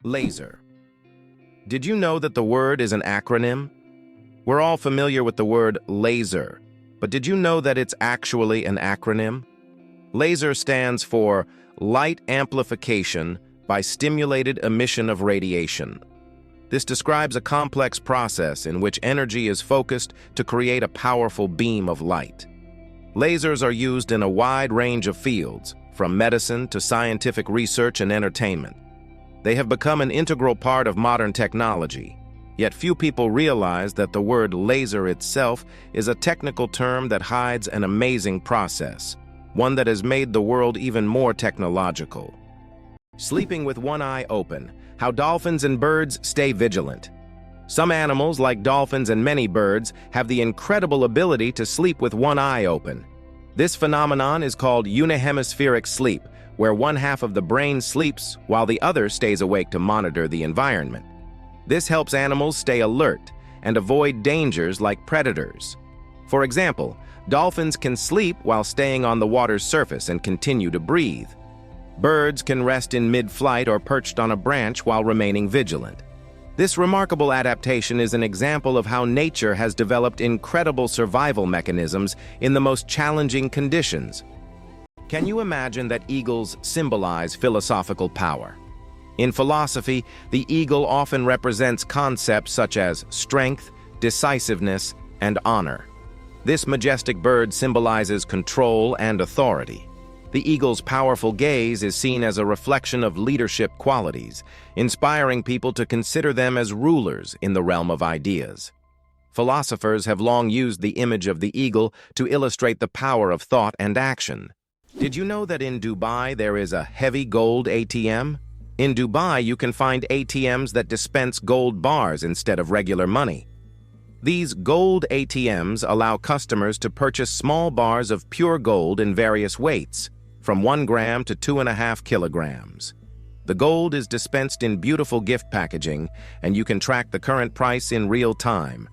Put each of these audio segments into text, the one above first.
Laser. Did you know that the word is an acronym? We're all familiar with the word laser, but did you know that it's actually an acronym? Laser stands for Light Amplification by Stimulated Emission of Radiation. This describes a complex process in which energy is focused to create a powerful beam of light. Lasers are used in a wide range of fields, from medicine to scientific research and entertainment. They have become an integral part of modern technology, yet few people realize that the word laser itself is a technical term that hides an amazing process, one that has made the world even more technological. Sleeping with one eye open, how dolphins and birds stay vigilant. Some animals, like dolphins and many birds, have the incredible ability to sleep with one eye open. This phenomenon is called unihemispheric sleep, where one half of the brain sleeps while the other stays awake to monitor the environment. This helps animals stay alert and avoid dangers like predators. For example, dolphins can sleep while staying on the water's surface and continue to breathe. Birds can rest in mid-flight or perched on a branch while remaining vigilant. This remarkable adaptation is an example of how nature has developed incredible survival mechanisms in the most challenging conditions. Can you imagine that eagles symbolize philosophical power? In philosophy, the eagle often represents concepts such as strength, decisiveness, and honor. This majestic bird symbolizes control and authority. The eagle's powerful gaze is seen as a reflection of leadership qualities, inspiring people to consider them as rulers in the realm of ideas. Philosophers have long used the image of the eagle to illustrate the power of thought and action. Did you know that in Dubai there is a heavy gold ATM? In Dubai, you can find ATMs that dispense gold bars instead of regular money. These gold ATMs allow customers to purchase small bars of pure gold in various weights, from 1 gram to 2.5 kilograms. The gold is dispensed in beautiful gift packaging, and you can track the current price in real time.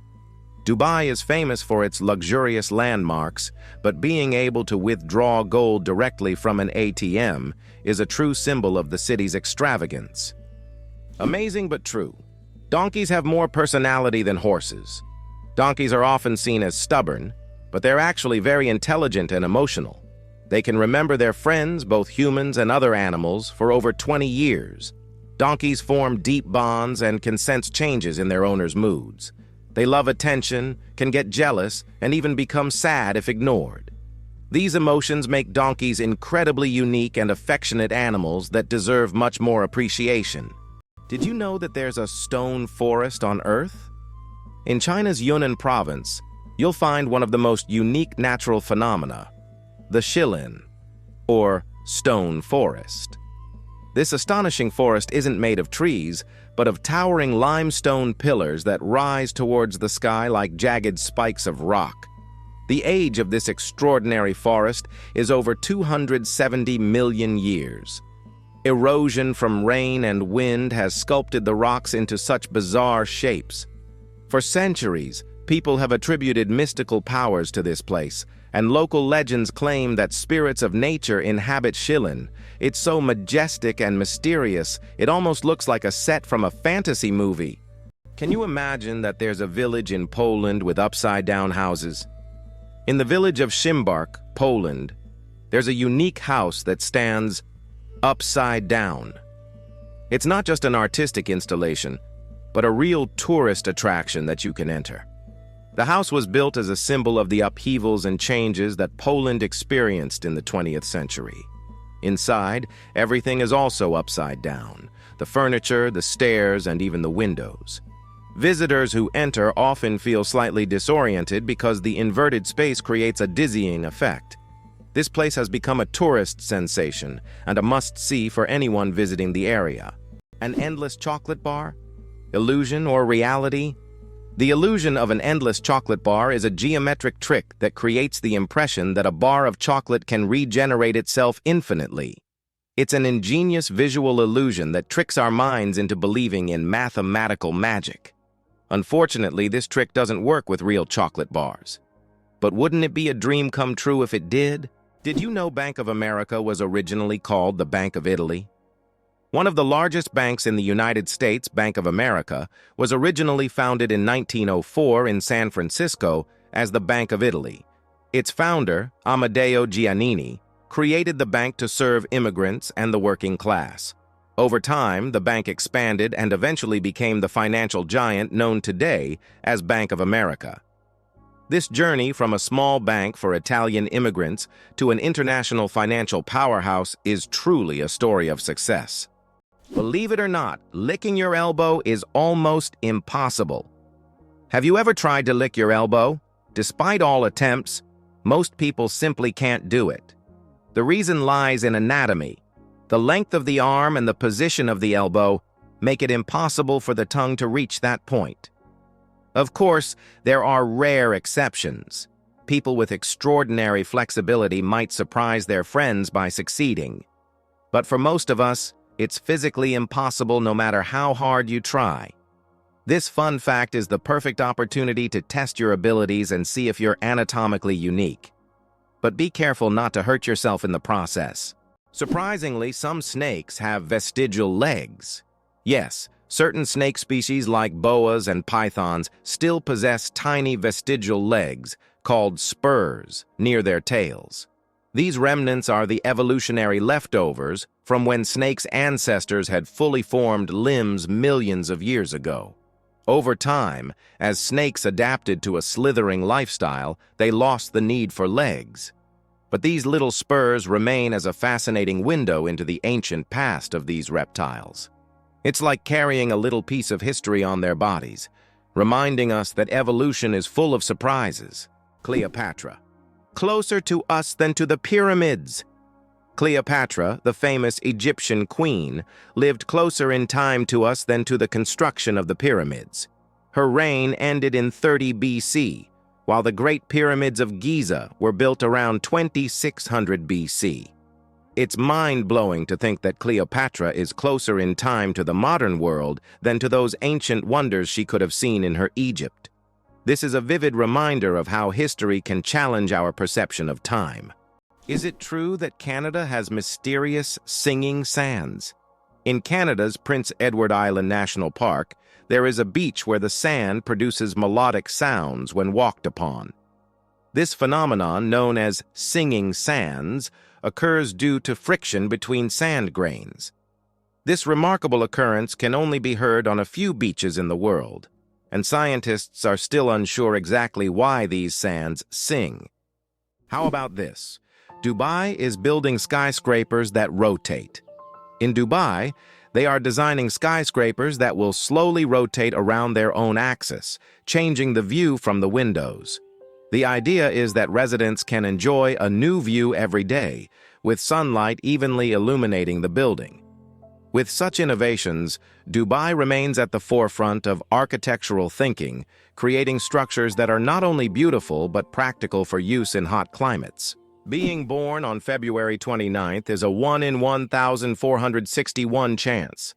Dubai is famous for its luxurious landmarks, but being able to withdraw gold directly from an ATM is a true symbol of the city's extravagance. Amazing but true. Donkeys have more personality than horses. Donkeys are often seen as stubborn, but they're actually very intelligent and emotional. They can remember their friends, both humans and other animals, for over 20 years. Donkeys form deep bonds and can sense changes in their owner's moods. They love attention, can get jealous, and even become sad if ignored. These emotions make donkeys incredibly unique and affectionate animals that deserve much more appreciation. Did you know that there's a stone forest on Earth? In China's Yunnan province, you'll find one of the most unique natural phenomena, the shilin, or stone forest. This astonishing forest isn't made of trees, but of towering limestone pillars that rise towards the sky like jagged spikes of rock. The age of this extraordinary forest is over 270 million years. Erosion from rain and wind has sculpted the rocks into such bizarre shapes. For centuries, people have attributed mystical powers to this place, and local legends claim that spirits of nature inhabit Shilin. It's so majestic and mysterious, it almost looks like a set from a fantasy movie. Can you imagine that there's a village in Poland with upside-down houses? In the village of Szymbark, Poland, there's a unique house that stands upside down. It's not just an artistic installation, but a real tourist attraction that you can enter. The house was built as a symbol of the upheavals and changes that Poland experienced in the 20th century. Inside, everything is also upside down: the furniture, the stairs, and even the windows. Visitors who enter often feel slightly disoriented because the inverted space creates a dizzying effect. This place has become a tourist sensation and a must-see for anyone visiting the area. An endless chocolate bar? Illusion or reality? The illusion of an endless chocolate bar is a geometric trick that creates the impression that a bar of chocolate can regenerate itself infinitely. It's an ingenious visual illusion that tricks our minds into believing in mathematical magic. Unfortunately, this trick doesn't work with real chocolate bars. But wouldn't it be a dream come true if it did? Did you know Bank of America was originally called the Bank of Italy? One of the largest banks in the United States, Bank of America, was originally founded in 1904 in San Francisco as the Bank of Italy. Its founder, Amedeo Giannini, created the bank to serve immigrants and the working class. Over time, the bank expanded and eventually became the financial giant known today as Bank of America. This journey from a small bank for Italian immigrants to an international financial powerhouse is truly a story of success. Believe it or not, licking your elbow is almost impossible. Have you ever tried to lick your elbow? Despite all attempts, most people simply can't do it. The reason lies in anatomy. The length of the arm and the position of the elbow make it impossible for the tongue to reach that point. Of course, there are rare exceptions. People with extraordinary flexibility might surprise their friends by succeeding. But for most of us, it's physically impossible no matter how hard you try. This fun fact is the perfect opportunity to test your abilities and see if you're anatomically unique. But be careful not to hurt yourself in the process. Surprisingly, some snakes have vestigial legs. Yes, certain snake species like boas and pythons still possess tiny vestigial legs, called spurs, near their tails. These remnants are the evolutionary leftovers from when snakes' ancestors had fully formed limbs millions of years ago. Over time, as snakes adapted to a slithering lifestyle, they lost the need for legs. But these little spurs remain as a fascinating window into the ancient past of these reptiles. It's like carrying a little piece of history on their bodies, reminding us that evolution is full of surprises. Cleopatra. Closer to us than to the pyramids. Cleopatra, the famous Egyptian queen, lived closer in time to us than to the construction of the pyramids. Her reign ended in 30 BC, while the Great Pyramids of Giza were built around 2600 BC. It's mind-blowing to think that Cleopatra is closer in time to the modern world than to those ancient wonders she could have seen in her Egypt. This is a vivid reminder of how history can challenge our perception of time. Is it true that Canada has mysterious singing sands? In Canada's Prince Edward Island National Park, there is a beach where the sand produces melodic sounds when walked upon. This phenomenon, known as singing sands, occurs due to friction between sand grains. This remarkable occurrence can only be heard on a few beaches in the world, and scientists are still unsure exactly why these sands sing. How about this? Dubai is building skyscrapers that rotate. In Dubai, they are designing skyscrapers that will slowly rotate around their own axis, changing the view from the windows. The idea is that residents can enjoy a new view every day, with sunlight evenly illuminating the building. With such innovations, Dubai remains at the forefront of architectural thinking, creating structures that are not only beautiful but practical for use in hot climates. Being born on February 29th is a 1 in 1,461 chance.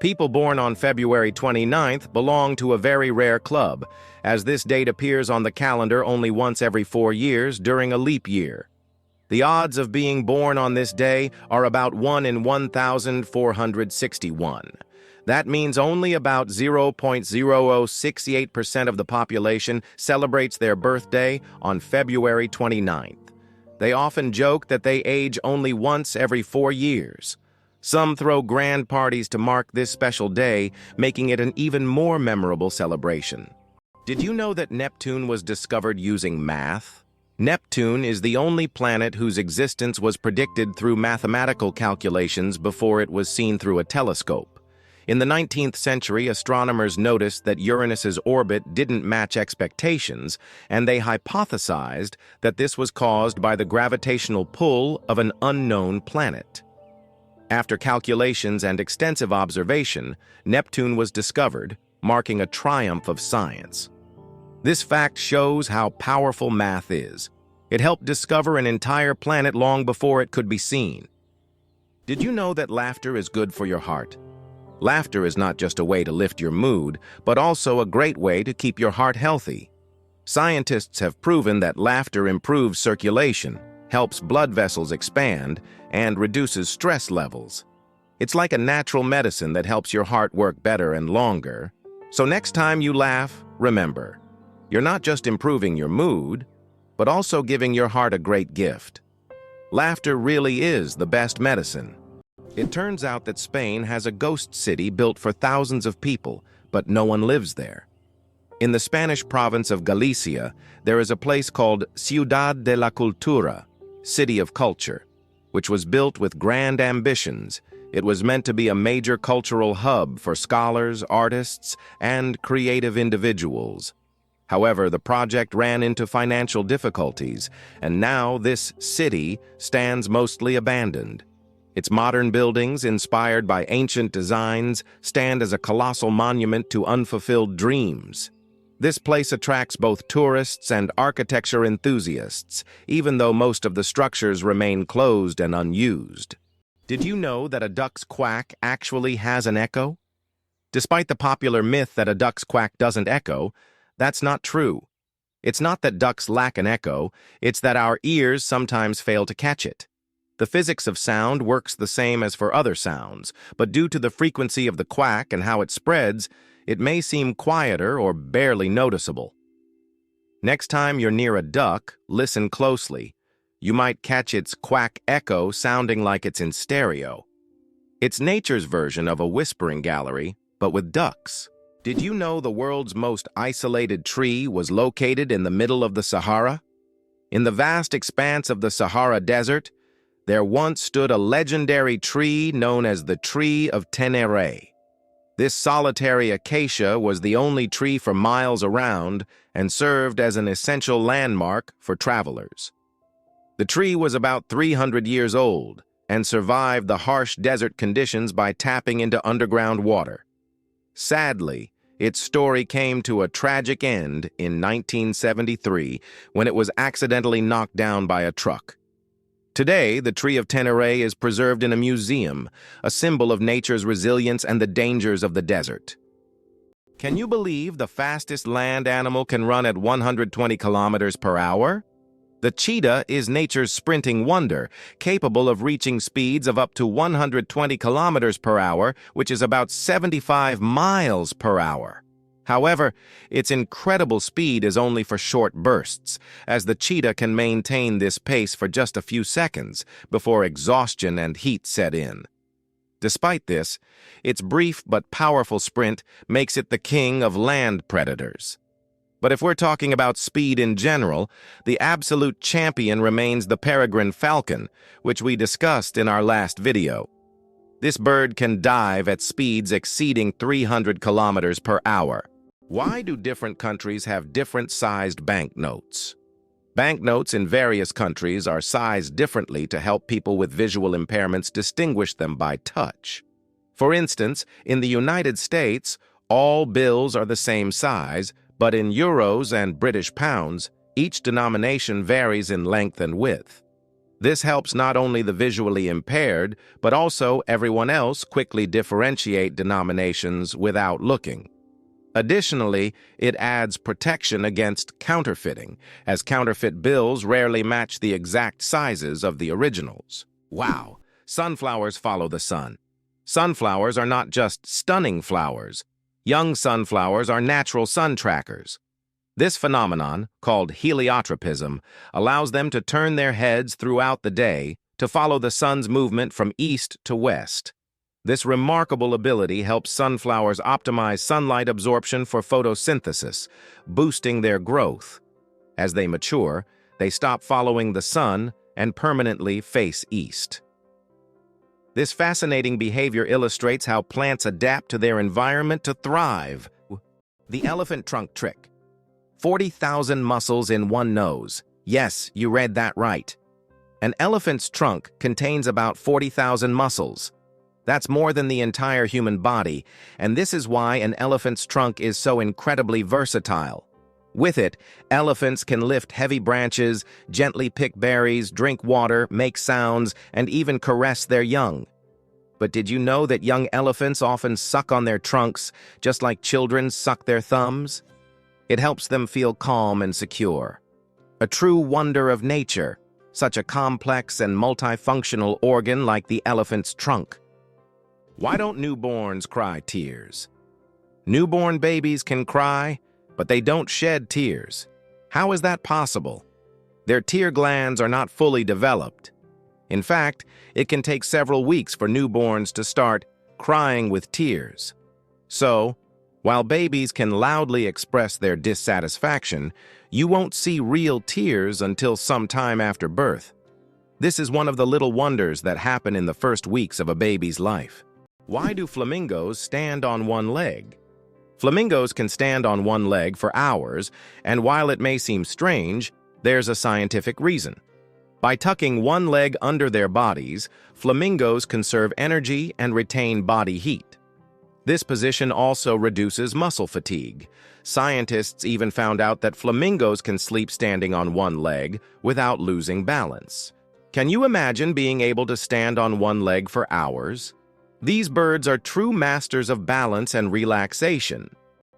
People born on February 29th belong to a very rare club, as this date appears on the calendar only once every 4 years during a leap year. The odds of being born on this day are about 1 in 1,461. That means only about 0.0068% of the population celebrates their birthday on February 29th. They often joke that they age only once every 4 years. Some throw grand parties to mark this special day, making it an even more memorable celebration. Did you know that Neptune was discovered using math? Neptune is the only planet whose existence was predicted through mathematical calculations before it was seen through a telescope. In the 19th century, astronomers noticed that Uranus's orbit didn't match expectations, and they hypothesized that this was caused by the gravitational pull of an unknown planet. After calculations and extensive observation, Neptune was discovered, marking a triumph of science. This fact shows how powerful math is. It helped discover an entire planet long before it could be seen. Did you know that laughter is good for your heart? Laughter is not just a way to lift your mood, but also a great way to keep your heart healthy. Scientists have proven that laughter improves circulation, helps blood vessels expand, and reduces stress levels. It's like a natural medicine that helps your heart work better and longer. So next time you laugh, remember, you're not just improving your mood, but also giving your heart a great gift. Laughter really is the best medicine. It turns out that Spain has a ghost city built for thousands of people, but no one lives there. In the Spanish province of Galicia, there is a place called Ciudad de la Cultura, City of Culture, which was built with grand ambitions. It was meant to be a major cultural hub for scholars, artists, and creative individuals. However, the project ran into financial difficulties, and now this city stands mostly abandoned. Its modern buildings, inspired by ancient designs, stand as a colossal monument to unfulfilled dreams. This place attracts both tourists and architecture enthusiasts, even though most of the structures remain closed and unused. Did you know that a duck's quack actually has an echo? Despite the popular myth that a duck's quack doesn't echo, that's not true. It's not that ducks lack an echo, it's that our ears sometimes fail to catch it. The physics of sound works the same as for other sounds, but due to the frequency of the quack and how it spreads, it may seem quieter or barely noticeable. Next time you're near a duck, listen closely. You might catch its quack echo sounding like it's in stereo. It's nature's version of a whispering gallery, but with ducks. Did you know the world's most isolated tree was located in the middle of the Sahara? In the vast expanse of the Sahara Desert, there once stood a legendary tree known as the Tree of Tenere. This solitary acacia was the only tree for miles around and served as an essential landmark for travelers. The tree was about 300 years old and survived the harsh desert conditions by tapping into underground water. Sadly, its story came to a tragic end in 1973 when it was accidentally knocked down by a truck. Today, the Tree of Tenere is preserved in a museum, a symbol of nature's resilience and the dangers of the desert. Can you believe the fastest land animal can run at 120 kilometers per hour? The cheetah is nature's sprinting wonder, capable of reaching speeds of up to 120 kilometers per hour, which is about 75 miles per hour. However, its incredible speed is only for short bursts, as the cheetah can maintain this pace for just a few seconds before exhaustion and heat set in. Despite this, its brief but powerful sprint makes it the king of land predators. But if we're talking about speed in general, the absolute champion remains the peregrine falcon, which we discussed in our last video. This bird can dive at speeds exceeding 300 kilometers per hour. Why do different countries have different-sized banknotes? Banknotes in various countries are sized differently to help people with visual impairments distinguish them by touch. For instance, in the United States, all bills are the same size, but in euros and British pounds, each denomination varies in length and width. This helps not only the visually impaired, but also everyone else quickly differentiate denominations without looking. Additionally, it adds protection against counterfeiting, as counterfeit bills rarely match the exact sizes of the originals. Wow! Sunflowers follow the sun. Sunflowers are not just stunning flowers. Young sunflowers are natural sun trackers. This phenomenon, called heliotropism, allows them to turn their heads throughout the day to follow the sun's movement from east to west. This remarkable ability helps sunflowers optimize sunlight absorption for photosynthesis, boosting their growth. As they mature, they stop following the sun and permanently face east. This fascinating behavior illustrates how plants adapt to their environment to thrive. The elephant trunk trick. 40,000 muscles in one nose. Yes, you read that right. An elephant's trunk contains about 40,000 muscles. That's more than the entire human body, and this is why an elephant's trunk is so incredibly versatile. With it, elephants can lift heavy branches, gently pick berries, drink water, make sounds, and even caress their young. But did you know that young elephants often suck on their trunks, just like children suck their thumbs? It helps them feel calm and secure. A true wonder of nature, such a complex and multifunctional organ like the elephant's trunk. Why don't newborns cry tears? Newborn babies can cry, but they don't shed tears. How is that possible? Their tear glands are not fully developed. In fact, it can take several weeks for newborns to start crying with tears. So, while babies can loudly express their dissatisfaction, you won't see real tears until some time after birth. This is one of the little wonders that happen in the first weeks of a baby's life. Why do flamingos stand on one leg? Flamingos can stand on one leg for hours, and while it may seem strange, there's a scientific reason. By tucking one leg under their bodies, flamingos conserve energy and retain body heat. This position also reduces muscle fatigue. Scientists even found out that flamingos can sleep standing on one leg without losing balance. Can you imagine being able to stand on one leg for hours? These birds are true masters of balance and relaxation.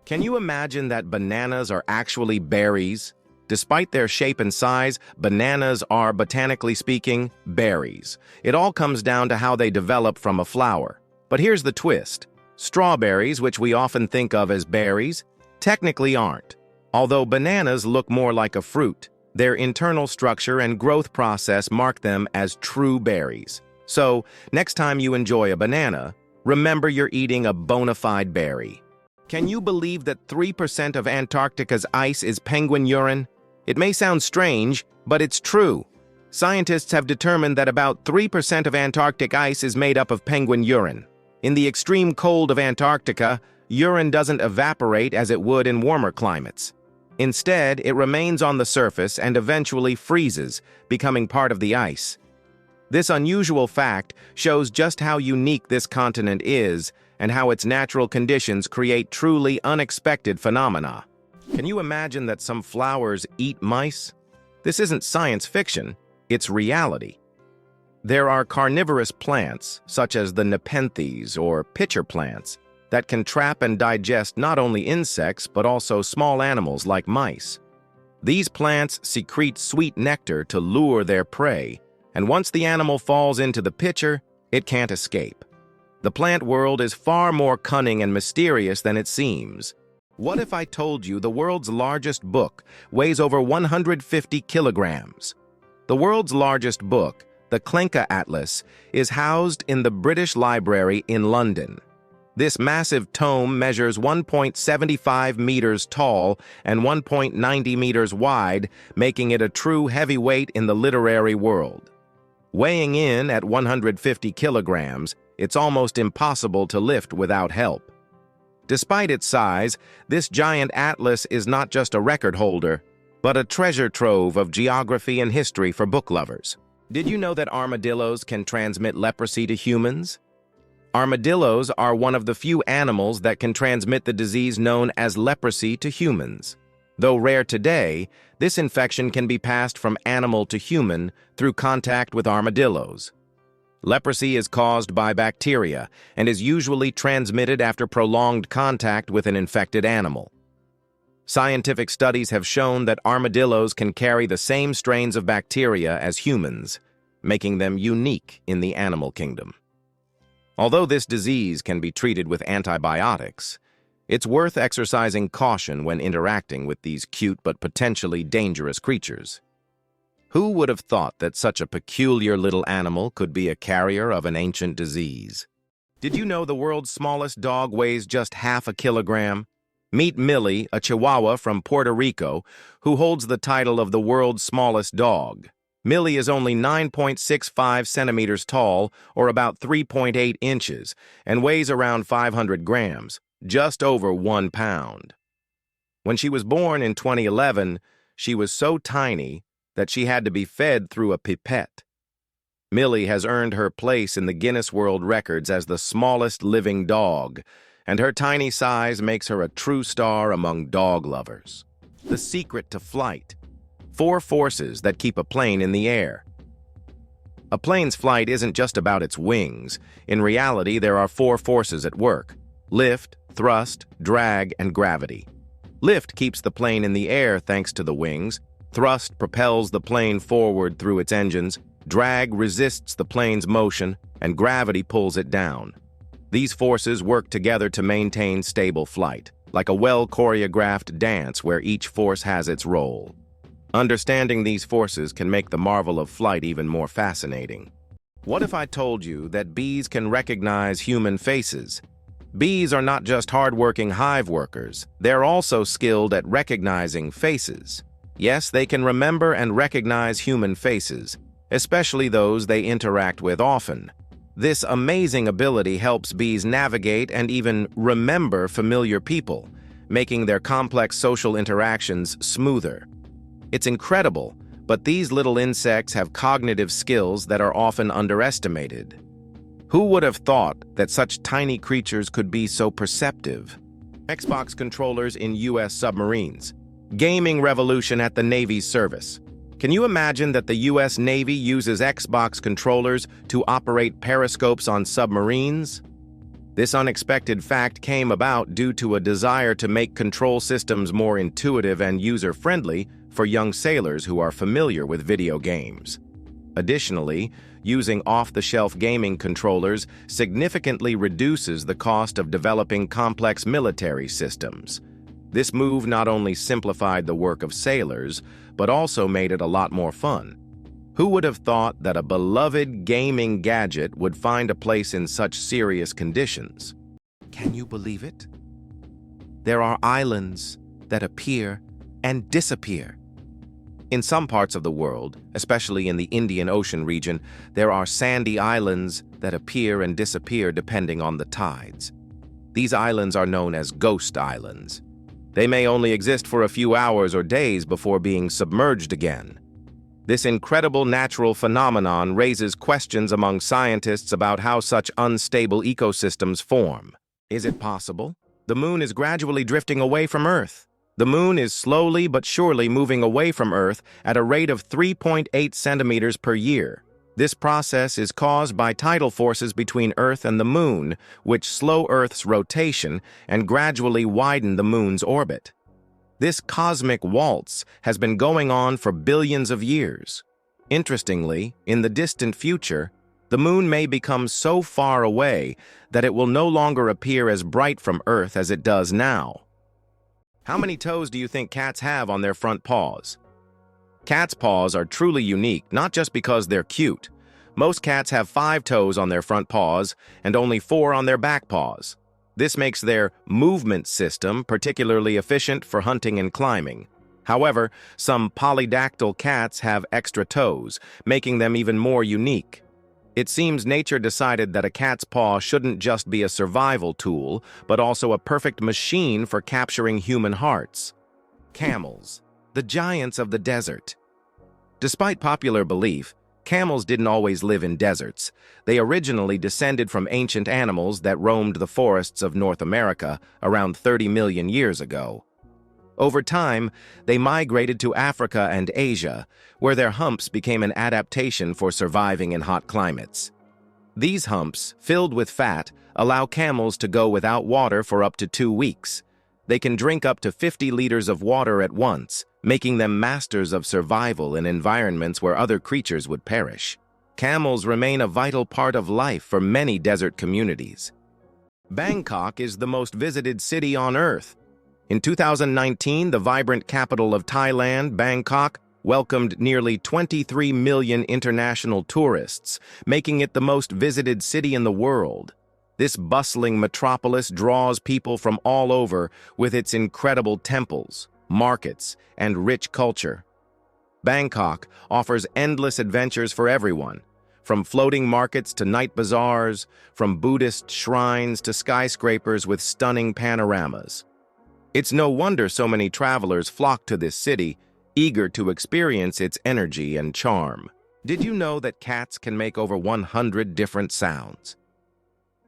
Can you imagine that bananas are actually berries? Despite their shape and size, bananas are, botanically speaking, berries. It all comes down to how they develop from a flower. But here's the twist. Strawberries, which we often think of as berries, technically aren't. Although bananas look more like a fruit, their internal structure and growth process mark them as true berries. So, next time you enjoy a banana, remember you're eating a bona fide berry. Can you believe that 3% of Antarctica's ice is penguin urine? It may sound strange, but it's true. Scientists have determined that about 3% of Antarctic ice is made up of penguin urine. In the extreme cold of Antarctica, urine doesn't evaporate as it would in warmer climates. Instead, it remains on the surface and eventually freezes, becoming part of the ice. This unusual fact shows just how unique this continent is and how its natural conditions create truly unexpected phenomena. Can you imagine that some flowers eat mice? This isn't science fiction, it's reality. There are carnivorous plants, such as the nepenthes or pitcher plants, that can trap and digest not only insects but also small animals like mice. These plants secrete sweet nectar to lure their prey, and once the animal falls into the pitcher, it can't escape. The plant world is far more cunning and mysterious than it seems. What if I told you the world's largest book weighs over 150 kilograms? The world's largest book, the Cleopatra Atlas, is housed in the British Library in London. This massive tome measures 1.75 meters tall and 1.90 meters wide, making it a true heavyweight in the literary world. Weighing in at 150 kilograms, it's almost impossible to lift without help. Despite its size, this giant atlas is not just a record holder, but a treasure trove of geography and history for book lovers. Did you know that armadillos can transmit leprosy to humans? Armadillos are one of the few animals that can transmit the disease known as leprosy to humans. Though rare today, this infection can be passed from animal to human through contact with armadillos. Leprosy is caused by bacteria and is usually transmitted after prolonged contact with an infected animal. Scientific studies have shown that armadillos can carry the same strains of bacteria as humans, making them unique in the animal kingdom. Although this disease can be treated with antibiotics, it's worth exercising caution when interacting with these cute but potentially dangerous creatures. Who would have thought that such a peculiar little animal could be a carrier of an ancient disease? Did you know the world's smallest dog weighs just half a kilogram? Meet Millie, a Chihuahua from Puerto Rico, who holds the title of the world's smallest dog. Millie is only 9.65 centimeters tall, or about 3.8 inches, and weighs around 500 grams, just over 1 pound. When she was born in 2011, she was so tiny that she had to be fed through a pipette. Millie has earned her place in the Guinness World Records as the smallest living dog, and her tiny size makes her a true star among dog lovers. The secret to flight. 4 forces that keep a plane in the air. A plane's flight isn't just about its wings. In reality, there are 4 forces at work: lift, thrust, drag, and gravity. Lift keeps the plane in the air thanks to the wings. Thrust propels the plane forward through its engines. Drag resists the plane's motion, and gravity pulls it down. These forces work together to maintain stable flight, like a well-choreographed dance where each force has its role. Understanding these forces can make the marvel of flight even more fascinating. What if I told you that bees can recognize human faces? Bees are not just hardworking hive workers, they're also skilled at recognizing faces. Yes, they can remember and recognize human faces, especially those they interact with often. This amazing ability helps bees navigate and even remember familiar people, making their complex social interactions smoother. It's incredible, but these little insects have cognitive skills that are often underestimated. Who would have thought that such tiny creatures could be so perceptive? Xbox controllers in U.S. submarines. Gaming revolution at the Navy's service. Can you imagine that the U.S. Navy uses Xbox controllers to operate periscopes on submarines? This unexpected fact came about due to a desire to make control systems more intuitive and user-friendly for young sailors who are familiar with video games. Additionally, using off-the-shelf gaming controllers significantly reduces the cost of developing complex military systems. This move not only simplified the work of sailors, but also made it a lot more fun. Who would have thought that a beloved gaming gadget would find a place in such serious conditions? Can you believe it? There are islands that appear and disappear. In some parts of the world, especially in the Indian Ocean region, there are sandy islands that appear and disappear depending on the tides. These islands are known as ghost islands. They may only exist for a few hours or days before being submerged again. This incredible natural phenomenon raises questions among scientists about how such unstable ecosystems form. Is it possible? The moon is gradually drifting away from Earth. The moon is slowly but surely moving away from Earth at a rate of 3.8 centimeters per year. This process is caused by tidal forces between Earth and the moon, which slow Earth's rotation and gradually widen the moon's orbit. This cosmic waltz has been going on for billions of years. Interestingly, in the distant future, the moon may become so far away that it will no longer appear as bright from Earth as it does now. How many toes do you think cats have on their front paws? Cats' paws are truly unique, not just because they're cute. Most cats have 5 toes on their front paws and only 4 on their back paws. This makes their movement system particularly efficient for hunting and climbing. However, some polydactyl cats have extra toes, making them even more unique. It seems nature decided that a cat's paw shouldn't just be a survival tool, but also a perfect machine for capturing human hearts. Camels, the giants of the desert. Despite popular belief, camels didn't always live in deserts. They originally descended from ancient animals that roamed the forests of North America around 30 million years ago. Over time, they migrated to Africa and Asia, where their humps became an adaptation for surviving in hot climates. These humps, filled with fat, allow camels to go without water for up to 2 weeks. They can drink up to 50 liters of water at once, making them masters of survival in environments where other creatures would perish. Camels remain a vital part of life for many desert communities. Bangkok is the most visited city on Earth. In 2019, the vibrant capital of Thailand, Bangkok, welcomed nearly 23 million international tourists, making it the most visited city in the world. This bustling metropolis draws people from all over with its incredible temples, markets, and rich culture. Bangkok offers endless adventures for everyone, from floating markets to night bazaars, from Buddhist shrines to skyscrapers with stunning panoramas. It's no wonder so many travelers flock to this city, eager to experience its energy and charm. Did you know that cats can make over 100 different sounds?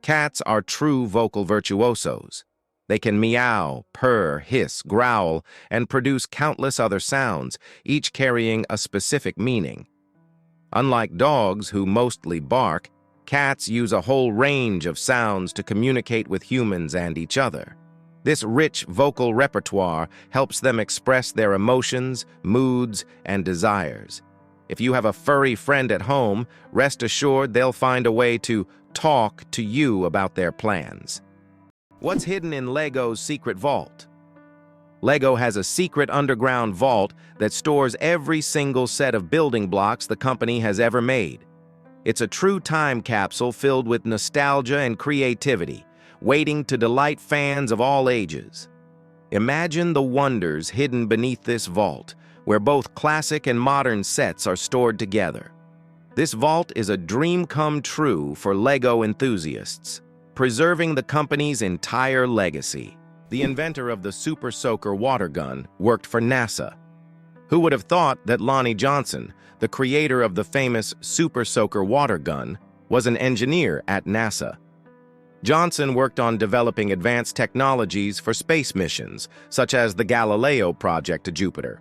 Cats are true vocal virtuosos. They can meow, purr, hiss, growl, and produce countless other sounds, each carrying a specific meaning. Unlike dogs, who mostly bark, cats use a whole range of sounds to communicate with humans and each other. This rich vocal repertoire helps them express their emotions, moods, and desires. If you have a furry friend at home, rest assured they'll find a way to talk to you about their plans. What's hidden in Lego's secret vault? Lego has a secret underground vault that stores every single set of building blocks the company has ever made. It's a true time capsule filled with nostalgia and creativity, waiting to delight fans of all ages. Imagine the wonders hidden beneath this vault, where both classic and modern sets are stored together. This vault is a dream come true for Lego enthusiasts, preserving the company's entire legacy. The inventor of the Super Soaker water gun worked for NASA. Who would have thought that Lonnie Johnson, the creator of the famous Super Soaker water gun, was an engineer at NASA? Johnson worked on developing advanced technologies for space missions, such as the Galileo project to Jupiter.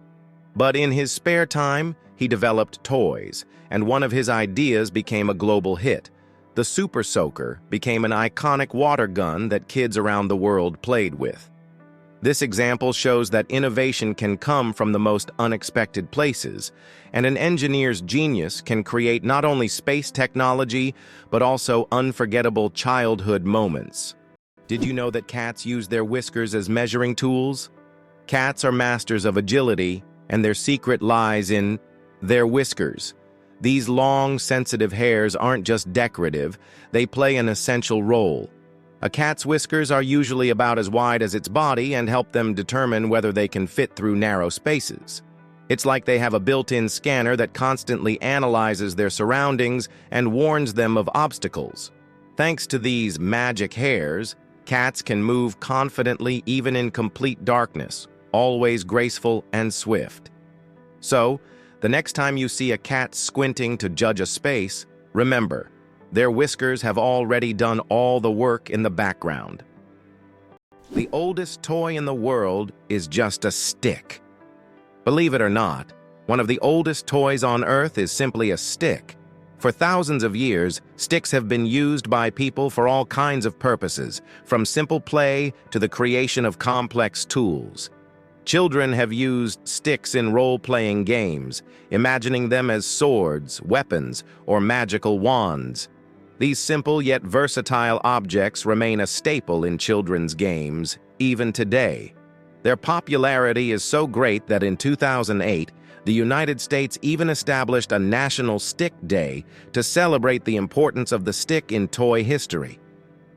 But in his spare time, he developed toys, and one of his ideas became a global hit. The Super Soaker became an iconic water gun that kids around the world played with. This example shows that innovation can come from the most unexpected places, and an engineer's genius can create not only space technology, but also unforgettable childhood moments. Did you know that cats use their whiskers as measuring tools? Cats are masters of agility, and their secret lies in their whiskers. These long, sensitive hairs aren't just decorative, they play an essential role. A cat's whiskers are usually about as wide as its body and help them determine whether they can fit through narrow spaces. It's like they have a built-in scanner that constantly analyzes their surroundings and warns them of obstacles. Thanks to these magic hairs, cats can move confidently even in complete darkness, always graceful and swift. So, the next time you see a cat squinting to judge a space, remember, their whiskers have already done all the work in the background. The oldest toy in the world is just a stick. Believe it or not, one of the oldest toys on Earth is simply a stick. For thousands of years, sticks have been used by people for all kinds of purposes, from simple play to the creation of complex tools. Children have used sticks in role-playing games, imagining them as swords, weapons, or magical wands. These simple yet versatile objects remain a staple in children's games, even today. Their popularity is so great that in 2008, the United States even established a National Stick Day to celebrate the importance of the stick in toy history.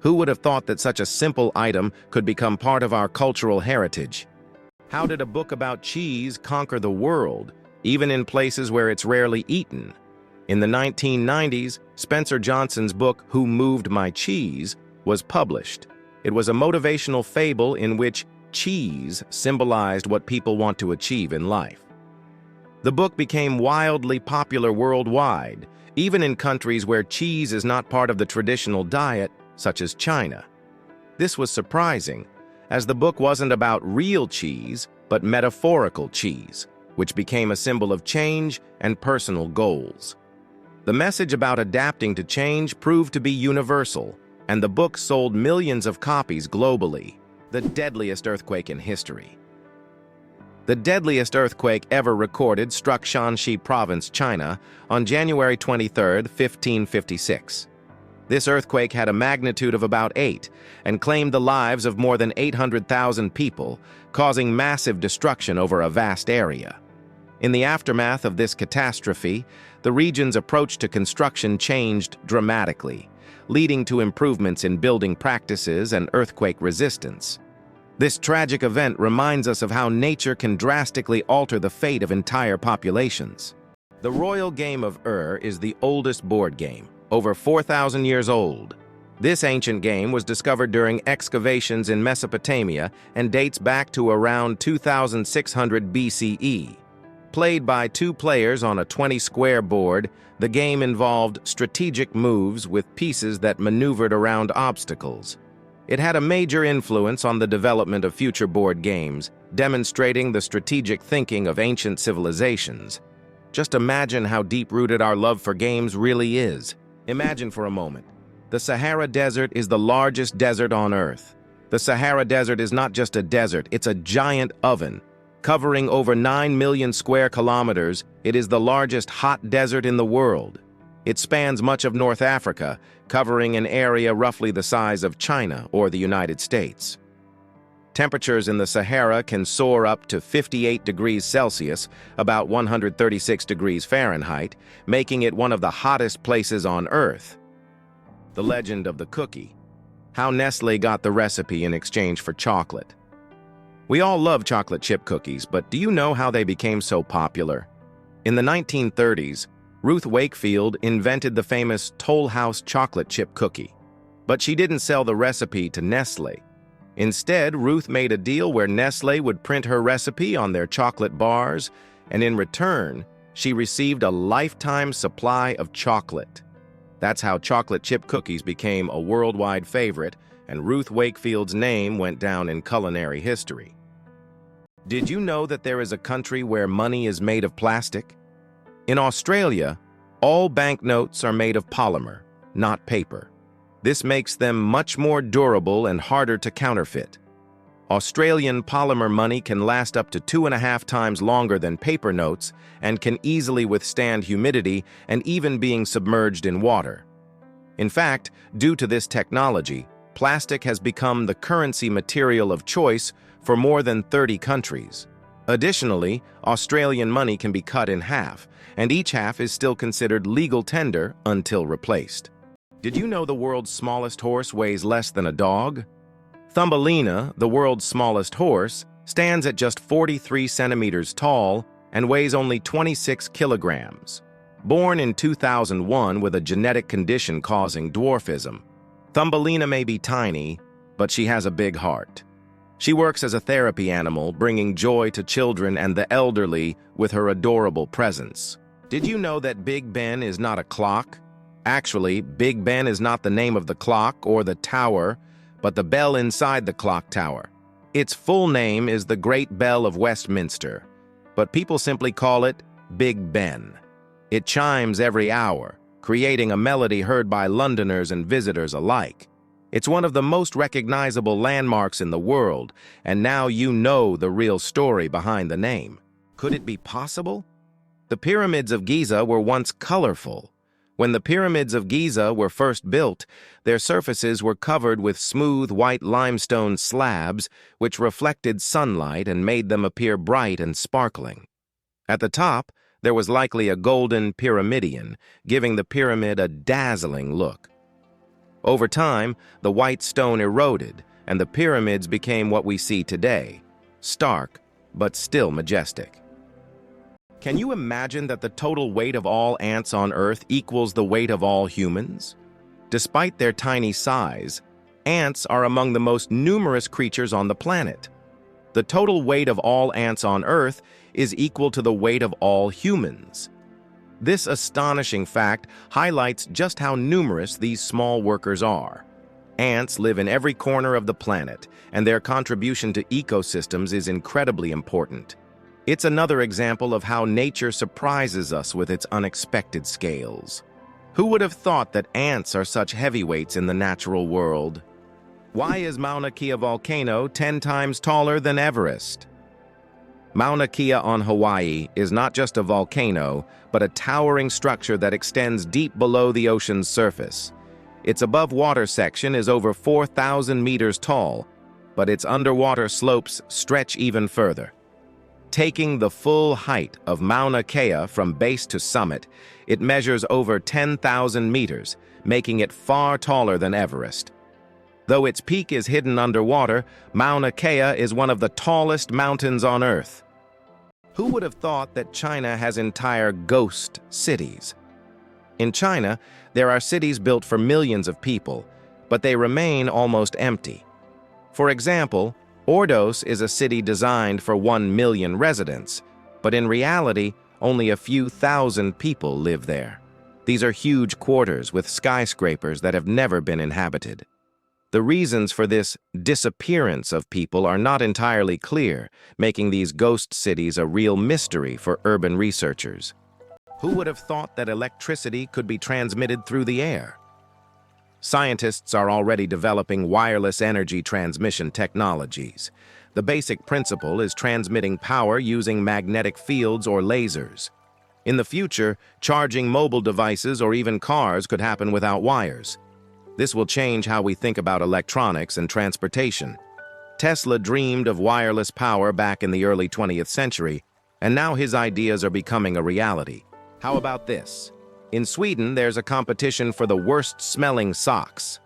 Who would have thought that such a simple item could become part of our cultural heritage? How did a book about cheese conquer the world, even in places where it's rarely eaten? In the 1990s, Spencer Johnson's book, Who Moved My Cheese, was published. It was a motivational fable in which cheese symbolized what people want to achieve in life. The book became wildly popular worldwide, even in countries where cheese is not part of the traditional diet, such as China. This was surprising, as the book wasn't about real cheese, but metaphorical cheese, which became a symbol of change and personal goals. The message about adapting to change proved to be universal, and the book sold millions of copies globally. The deadliest earthquake in history. The deadliest earthquake ever recorded struck Shanxi Province, China, on January 23, 1556. This earthquake had a magnitude of about 8 and claimed the lives of more than 800,000 people, causing massive destruction over a vast area. In the aftermath of this catastrophe, the region's approach to construction changed dramatically, leading to improvements in building practices and earthquake resistance. This tragic event reminds us of how nature can drastically alter the fate of entire populations. The royal game of is the oldest board game, over 4,000 years old. This ancient game was discovered during excavations in Mesopotamia and dates back to around 2600 BCE. Played by 2 players on a 20-square board, the game involved strategic moves with pieces that maneuvered around obstacles. It had a major influence on the development of future board games, demonstrating the strategic thinking of ancient civilizations. Just imagine how deep-rooted our love for games really is. Imagine for a moment. The Sahara Desert is the largest desert on Earth. The Sahara Desert is not just a desert, it's a giant oven. Covering over 9 million square kilometers, it is the largest hot desert in the world. It spans much of North Africa, covering an area roughly the size of China or the United States. Temperatures in the Sahara can soar up to 58 degrees Celsius, about 136 degrees Fahrenheit, making it one of the hottest places on Earth. The legend of the cookie. How Nestle got the recipe in exchange for chocolate. We all love chocolate chip cookies, but do you know how they became so popular? In the 1930s, Ruth Wakefield invented the famous Toll House chocolate chip cookie. But she didn't sell the recipe to Nestle. Instead, Ruth made a deal where Nestle would print her recipe on their chocolate bars, and in return, she received a lifetime supply of chocolate. That's how chocolate chip cookies became a worldwide favorite, and Ruth Wakefield's name went down in culinary history. Did you know that there is a country where money is made of plastic? In Australia, all banknotes are made of polymer, not paper. This makes them much more durable and harder to counterfeit. Australian polymer money can last up to 2.5 times longer than paper notes and can easily withstand humidity and even being submerged in water. In fact, due to this technology, plastic has become the currency material of choice for more than 30 countries. Additionally, Australian money can be cut in half, and each half is still considered legal tender until replaced. Did you know the world's smallest horse weighs less than a dog? Thumbelina, the world's smallest horse, stands at just 43 centimeters tall and weighs only 26 kilograms. Born in 2001 with a genetic condition causing dwarfism, Thumbelina may be tiny, but she has a big heart. She works as a therapy animal, bringing joy to children and the elderly with her adorable presence. Did you know that Big Ben is not a clock? Actually, Big Ben is not the name of the clock or the tower, but the bell inside the clock tower. Its full name is the Great Bell of Westminster, but people simply call it Big Ben. It chimes every hour, creating a melody heard by Londoners and visitors alike. It's one of the most recognizable landmarks in the world, and now you know the real story behind the name. Could it be possible? The Pyramids of Giza were once colorful. When the Pyramids of Giza were first built, their surfaces were covered with smooth white limestone slabs which reflected sunlight and made them appear bright and sparkling. At the top, there was likely a golden pyramidion, giving the pyramid a dazzling look. Over time, the white stone eroded, and the pyramids became what we see today, stark but still majestic. Can you imagine that the total weight of all ants on Earth equals the weight of all humans? Despite their tiny size, ants are among the most numerous creatures on the planet. The total weight of all ants on Earth is equal to the weight of all humans. This astonishing fact highlights just how numerous these small workers are. Ants live in every corner of the planet, and their contribution to ecosystems is incredibly important. It's another example of how nature surprises us with its unexpected scales. Who would have thought that ants are such heavyweights in the natural world? Why is Mauna Kea volcano 10 times taller than Everest? Mauna Kea on Hawaii is not just a volcano, but a towering structure that extends deep below the ocean's surface. Its above-water section is over 4,000 meters tall, but its underwater slopes stretch even further. Taking the full height of Mauna Kea from base to summit, it measures over 10,000 meters, making it far taller than Everest. Though its peak is hidden underwater, Mauna Kea is one of the tallest mountains on Earth. Who would have thought that China has entire ghost cities? In China, there are cities built for millions of people, but they remain almost empty. For example, Ordos is a city designed for 1 million residents, but in reality, only a few thousand people live there. These are huge quarters with skyscrapers that have never been inhabited. The reasons for this disappearance of people are not entirely clear, making these ghost cities a real mystery for urban researchers. Who would have thought that electricity could be transmitted through the air? Scientists are already developing wireless energy transmission technologies. The basic principle is transmitting power using magnetic fields or lasers. In the future, charging mobile devices or even cars could happen without wires. This will change how we think about electronics and transportation. Tesla dreamed of wireless power back in the early 20th century, and now his ideas are becoming a reality. How about this? In Sweden, there's a competition for the worst-smelling socks.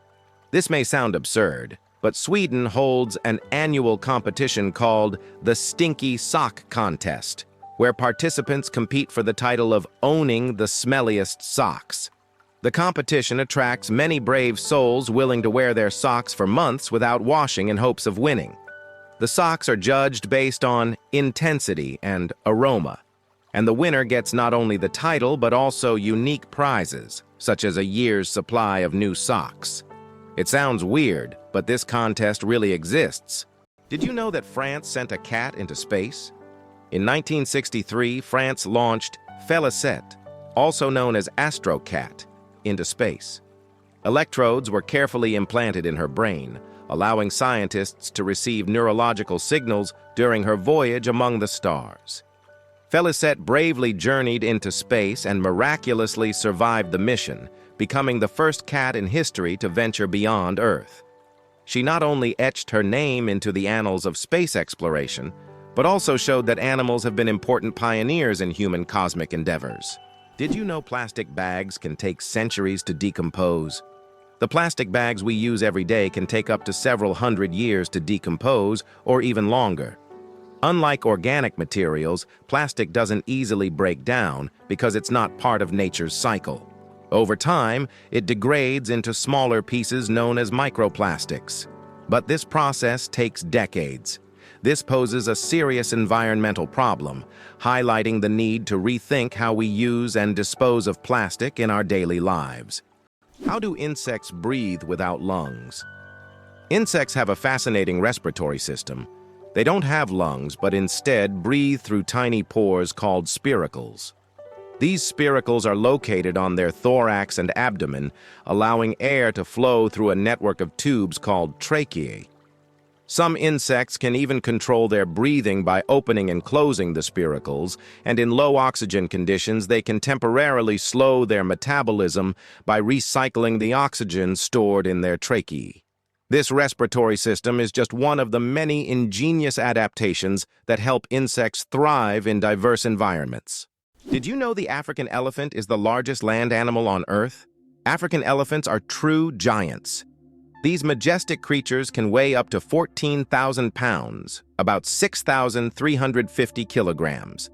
This may sound absurd, but Sweden holds an annual competition called the Stinky Sock Contest, where participants compete for the title of owning the smelliest socks. The competition attracts many brave souls willing to wear their socks for months without washing in hopes of winning. The socks are judged based on intensity and aroma, and the winner gets not only the title but also unique prizes, such as a year's supply of new socks. It sounds weird, but this contest really exists. Did you know that France sent a cat into space? In 1963, France launched Félicette, also known as AstroCat, into space. Electrodes were carefully implanted in her brain, allowing scientists to receive neurological signals during her voyage among the stars. Félicette bravely journeyed into space and miraculously survived the mission, becoming the first cat in history to venture beyond Earth. She not only etched her name into the annals of space exploration, but also showed that animals have been important pioneers in human cosmic endeavors. Did you know plastic bags can take centuries to decompose? The plastic bags we use every day can take up to several hundred years to decompose, or even longer. Unlike organic materials, plastic doesn't easily break down because it's not part of nature's cycle. Over time, it degrades into smaller pieces known as microplastics. But this process takes decades. This poses a serious environmental problem, highlighting the need to rethink how we use and dispose of plastic in our daily lives. How do insects breathe without lungs? Insects have a fascinating respiratory system. They don't have lungs, but instead breathe through tiny pores called spiracles. These spiracles are located on their thorax and abdomen, allowing air to flow through a network of tubes called tracheae. Some insects can even control their breathing by opening and closing the spiracles, and in low oxygen conditions they can temporarily slow their metabolism by recycling the oxygen stored in their tracheae. This respiratory system is just one of the many ingenious adaptations that help insects thrive in diverse environments. Did you know the African elephant is the largest land animal on Earth? African elephants are true giants. These majestic creatures can weigh up to 14,000 pounds, about 6,350 kilograms.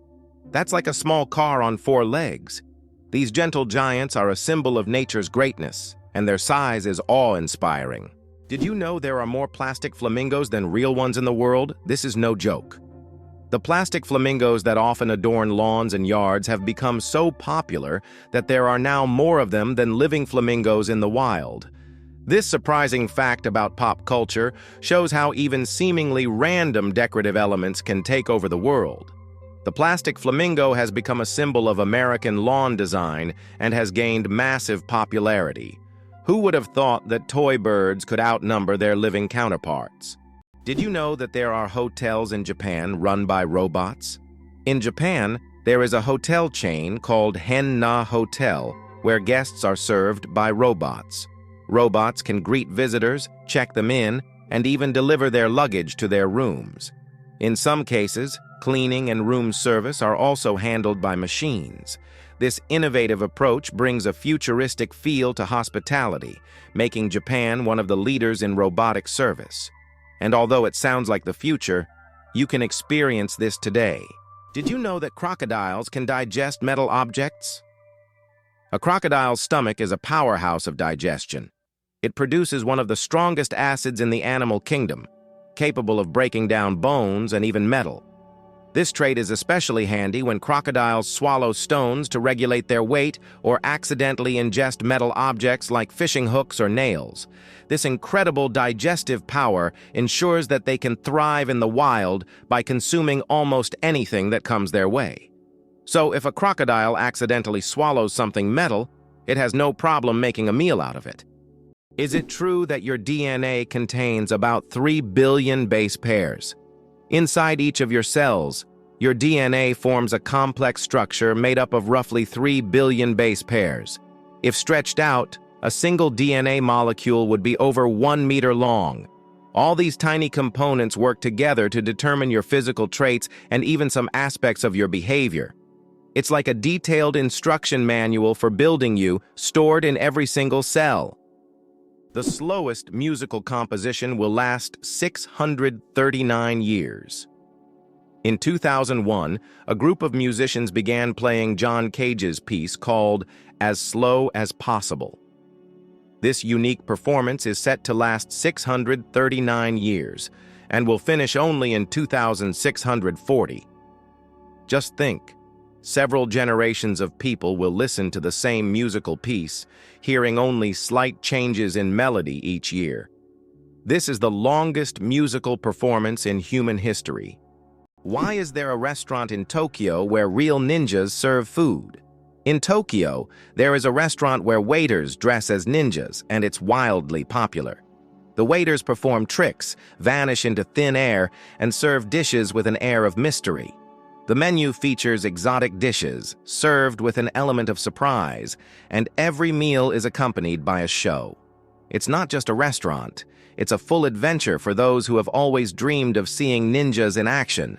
That's like a small car on 4 legs. These gentle giants are a symbol of nature's greatness, and their size is awe-inspiring. Did you know there are more plastic flamingos than real ones in the world? This is no joke. The plastic flamingos that often adorn lawns and yards have become so popular that there are now more of them than living flamingos in the wild. This surprising fact about pop culture shows how even seemingly random decorative elements can take over the world. The plastic flamingo has become a symbol of American lawn design and has gained massive popularity. Who would have thought that toy birds could outnumber their living counterparts? Did you know that there are hotels in Japan run by robots? In Japan, there is a hotel chain called Hen-Na Hotel, where guests are served by robots. Robots can greet visitors, check them in, and even deliver their luggage to their rooms. In some cases, cleaning and room service are also handled by machines. This innovative approach brings a futuristic feel to hospitality, making Japan one of the leaders in robotic service. And although it sounds like the future, you can experience this today. Did you know that crocodiles can digest metal objects? A crocodile's stomach is a powerhouse of digestion. It produces one of the strongest acids in the animal kingdom, capable of breaking down bones and even metal. This trait is especially handy when crocodiles swallow stones to regulate their weight or accidentally ingest metal objects like fishing hooks or nails. This incredible digestive power ensures that they can thrive in the wild by consuming almost anything that comes their way. So if a crocodile accidentally swallows something metal, it has no problem making a meal out of it. Is it true that your DNA contains about 3 billion base pairs? Inside each of your cells, Your DNA forms a complex structure made up of roughly 3 billion base pairs. If stretched out, a single DNA molecule would be over 1 meter long. All these tiny components work together to determine your physical traits and even some aspects of your behavior. It's like a detailed instruction manual for building you, stored in every single cell. The slowest musical composition will last 639 years. In 2001, a group of musicians began playing John Cage's piece called As Slow as Possible. This unique performance is set to last 639 years and will finish only in 2640. Just think, several generations of people will listen to the same musical piece, hearing only slight changes in melody each year. This is the longest musical performance in human history. Why is there a restaurant in Tokyo where real ninjas serve food? In Tokyo, there is a restaurant where waiters dress as ninjas, and it's wildly popular. The waiters perform tricks, vanish into thin air, and serve dishes with an air of mystery. The menu features exotic dishes, served with an element of surprise, and every meal is accompanied by a show. It's not just a restaurant, it's a full adventure for those who have always dreamed of seeing ninjas in action.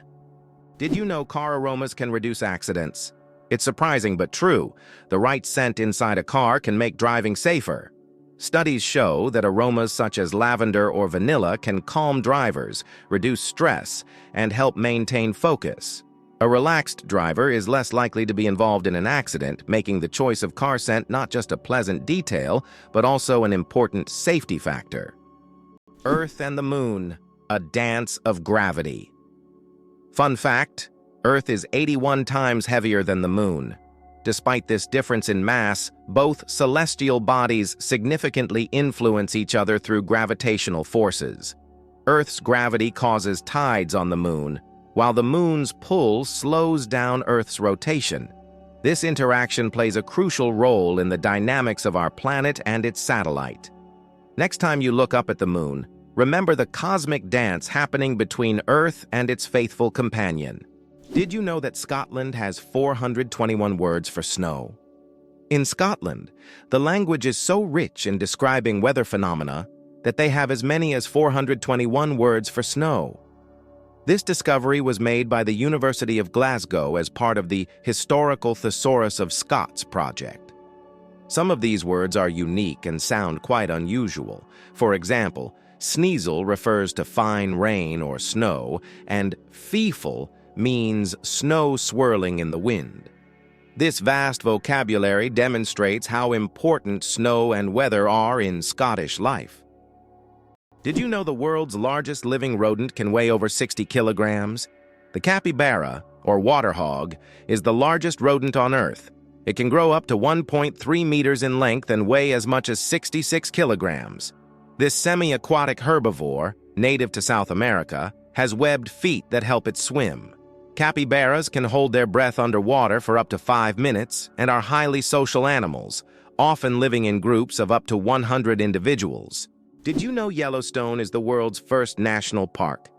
Did you know car aromas can reduce accidents? It's surprising but true. The right scent inside a car can make driving safer. Studies show that aromas such as lavender or vanilla can calm drivers, reduce stress, and help maintain focus. A relaxed driver is less likely to be involved in an accident, making the choice of car scent not just a pleasant detail, but also an important safety factor. Earth and the Moon, a dance of gravity. Fun fact, Earth is 81 times heavier than the Moon. Despite this difference in mass, both celestial bodies significantly influence each other through gravitational forces. Earth's gravity causes tides on the Moon, while the Moon's pull slows down Earth's rotation. This interaction plays a crucial role in the dynamics of our planet and its satellite. Next time you look up at the Moon, remember the cosmic dance happening between Earth and its faithful companion. Did you know that Scotland has 421 words for snow? In Scotland, the language is so rich in describing weather phenomena that they have as many as 421 words for snow. This discovery was made by the University of Glasgow as part of the Historical Thesaurus of Scots project. Some of these words are unique and sound quite unusual. For example, sneezel refers to fine rain or snow, and feefle means snow swirling in the wind. This vast vocabulary demonstrates how important snow and weather are in Scottish life. Did you know the world's largest living rodent can weigh over 60 kilograms? The capybara, or water hog, is the largest rodent on Earth. It can grow up to 1.3 meters in length and weigh as much as 66 kilograms. This semi-aquatic herbivore, native to South America, has webbed feet that help it swim. Capybaras can hold their breath underwater for up to 5 minutes and are highly social animals, often living in groups of up to 100 individuals. Did you know Yellowstone is the world's first national park?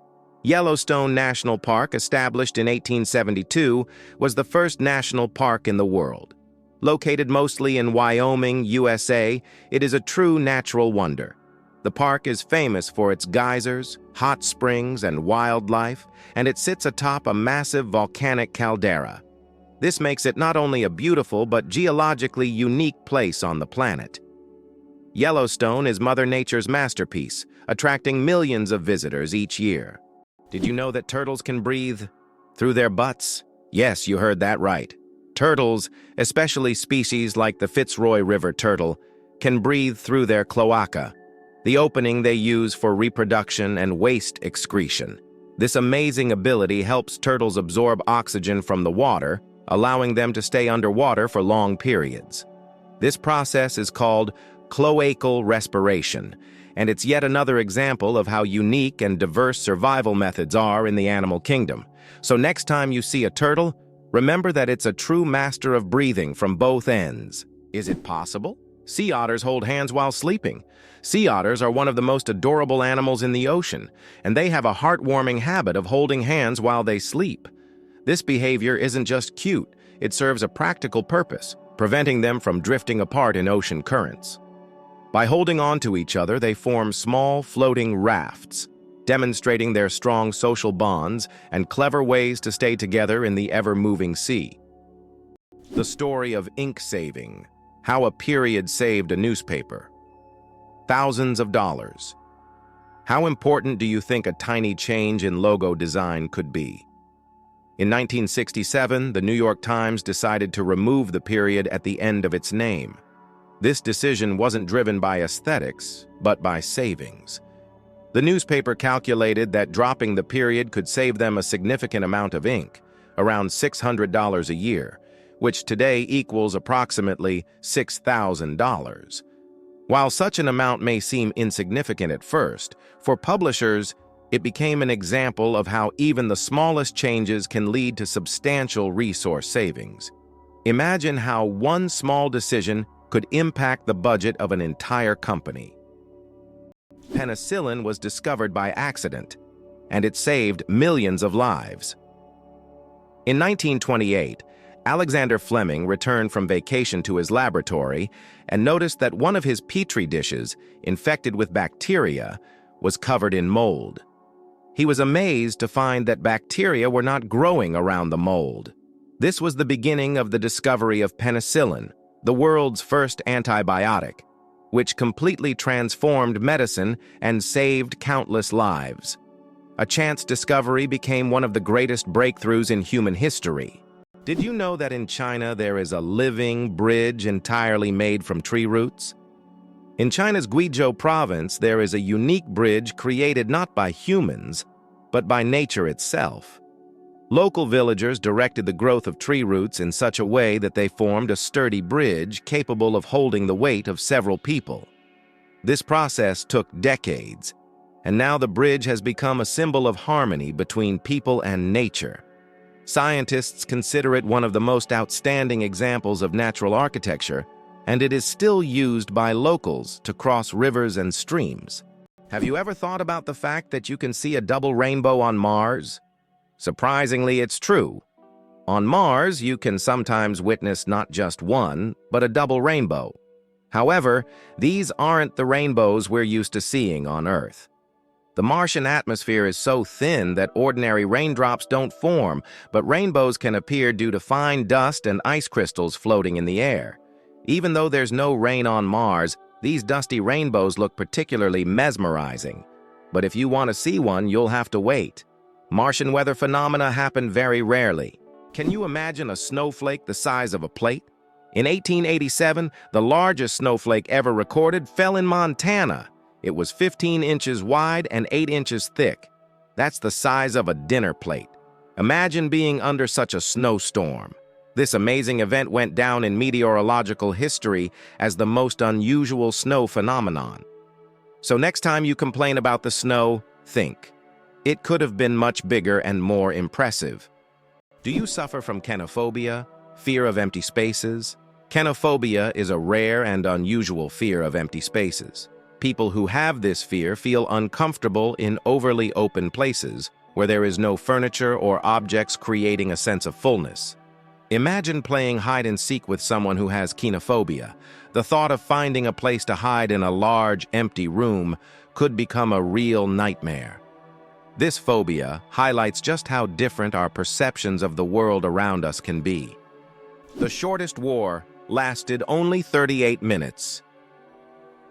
Yellowstone National Park, established in 1872, was the first national park in the world. Located mostly in Wyoming, USA, it is a true natural wonder. The park is famous for its geysers, hot springs, and wildlife, and it sits atop a massive volcanic caldera. This makes it not only a beautiful but geologically unique place on the planet. Yellowstone is Mother Nature's masterpiece, attracting millions of visitors each year. Did you know that turtles can breathe through their butts? Yes, you heard that right. Turtles, especially species like the Fitzroy River turtle, can breathe through their cloaca, the opening they use for reproduction and waste excretion. This amazing ability helps turtles absorb oxygen from the water, allowing them to stay underwater for long periods. This process is called cloacal respiration, and it's yet another example of how unique and diverse survival methods are in the animal kingdom. So next time you see a turtle, remember that it's a true master of breathing from both ends. Is it possible? Sea otters hold hands while sleeping. Sea otters are one of the most adorable animals in the ocean, and they have a heartwarming habit of holding hands while they sleep. This behavior isn't just cute, it serves a practical purpose, preventing them from drifting apart in ocean currents. By holding on to each other, they form small, floating rafts, demonstrating their strong social bonds and clever ways to stay together in the ever-moving sea. The story of ink saving, how a period saved a newspaper. Thousands of dollars. How important do you think a tiny change in logo design could be? In 1967, the New York Times decided to remove the period at the end of its name. This decision wasn't driven by aesthetics, but by savings. The newspaper calculated that dropping the period could save them a significant amount of ink, around $600 a year, which today equals approximately $6,000. While such an amount may seem insignificant at first, for publishers, it became an example of how even the smallest changes can lead to substantial resource savings. Imagine how one small decision could impact the budget of an entire company. Penicillin was discovered by accident, and it saved millions of lives. In 1928, Alexander Fleming returned from vacation to his laboratory and noticed that one of his petri dishes, infected with bacteria, was covered in mold. He was amazed to find that bacteria were not growing around the mold. This was the beginning of the discovery of penicillin, the world's first antibiotic, which completely transformed medicine and saved countless lives. A chance discovery became one of the greatest breakthroughs in human history. Did you know that in China there is a living bridge entirely made from tree roots? In China's Guizhou province, there is a unique bridge created not by humans, but by nature itself. Local villagers directed the growth of tree roots in such a way that they formed a sturdy bridge capable of holding the weight of several people. This process took decades, and now the bridge has become a symbol of harmony between people and nature. Scientists consider it one of the most outstanding examples of natural architecture, and it is still used by locals to cross rivers and streams. Have you ever thought about the fact that you can see a double rainbow on Mars? Surprisingly, it's true. On Mars, you can sometimes witness not just one, but a double rainbow. However, these aren't the rainbows we're used to seeing on Earth. The Martian atmosphere is so thin that ordinary raindrops don't form, but rainbows can appear due to fine dust and ice crystals floating in the air. Even though there's no rain on Mars, these dusty rainbows look particularly mesmerizing. But if you want to see one, you'll have to wait. Martian weather phenomena happen very rarely. Can you imagine a snowflake the size of a plate? In 1887, the largest snowflake ever recorded fell in Montana. It was 15 inches wide and 8 inches thick. That's the size of a dinner plate. Imagine being under such a snowstorm. This amazing event went down in meteorological history as the most unusual snow phenomenon. So next time you complain about the snow, think. It could have been much bigger and more impressive. Do you suffer from kenophobia, fear of empty spaces? Kenophobia is a rare and unusual fear of empty spaces. People who have this fear feel uncomfortable in overly open places where there is no furniture or objects, creating a sense of fullness. Imagine playing hide-and-seek with someone who has kenophobia. The thought of finding a place to hide in a large, empty room could become a real nightmare. This phobia highlights just how different our perceptions of the world around us can be. The shortest war lasted only 38 minutes.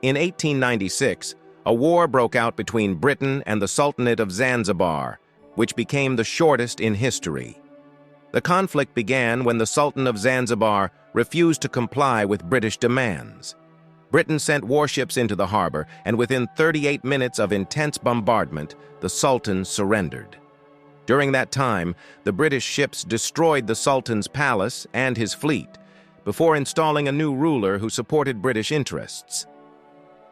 In 1896, a war broke out between Britain and the Sultanate of Zanzibar, which became the shortest in history. The conflict began when the Sultan of Zanzibar refused to comply with British demands. Britain sent warships into the harbor, and within 38 minutes of intense bombardment, the Sultan surrendered. During that time, the British ships destroyed the Sultan's palace and his fleet, before installing a new ruler who supported British interests.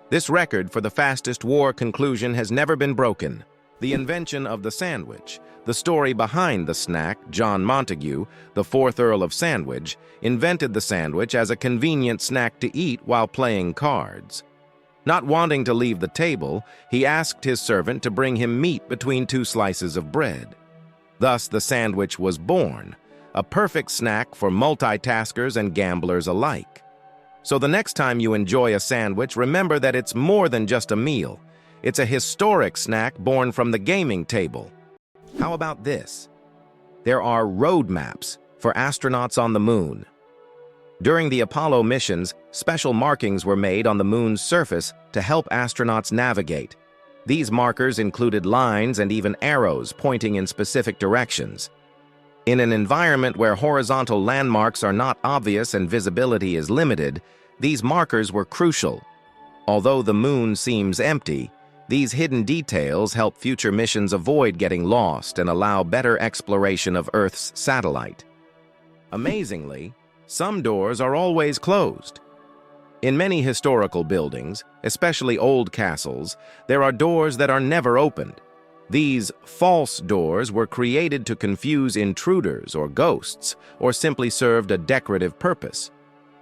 This record for the fastest war conclusion has never been broken. The invention of the sandwich, the story behind the snack, John Montagu, the 4th Earl of Sandwich, invented the sandwich as a convenient snack to eat while playing cards. Not wanting to leave the table, he asked his servant to bring him meat between 2 slices of bread. Thus, the sandwich was born, a perfect snack for multitaskers and gamblers alike. So the next time you enjoy a sandwich, remember that it's more than just a meal. It's a historic snack born from the gaming table. How about this? There are road maps for astronauts on the moon. During the Apollo missions, special markings were made on the moon's surface to help astronauts navigate. These markers included lines and even arrows pointing in specific directions. In an environment where horizontal landmarks are not obvious and visibility is limited, these markers were crucial. Although the moon seems empty, these hidden details help future missions avoid getting lost and allow better exploration of Earth's satellite. Amazingly, some doors are always closed. In many historical buildings, especially old castles, there are doors that are never opened. These false doors were created to confuse intruders or ghosts, or simply served a decorative purpose.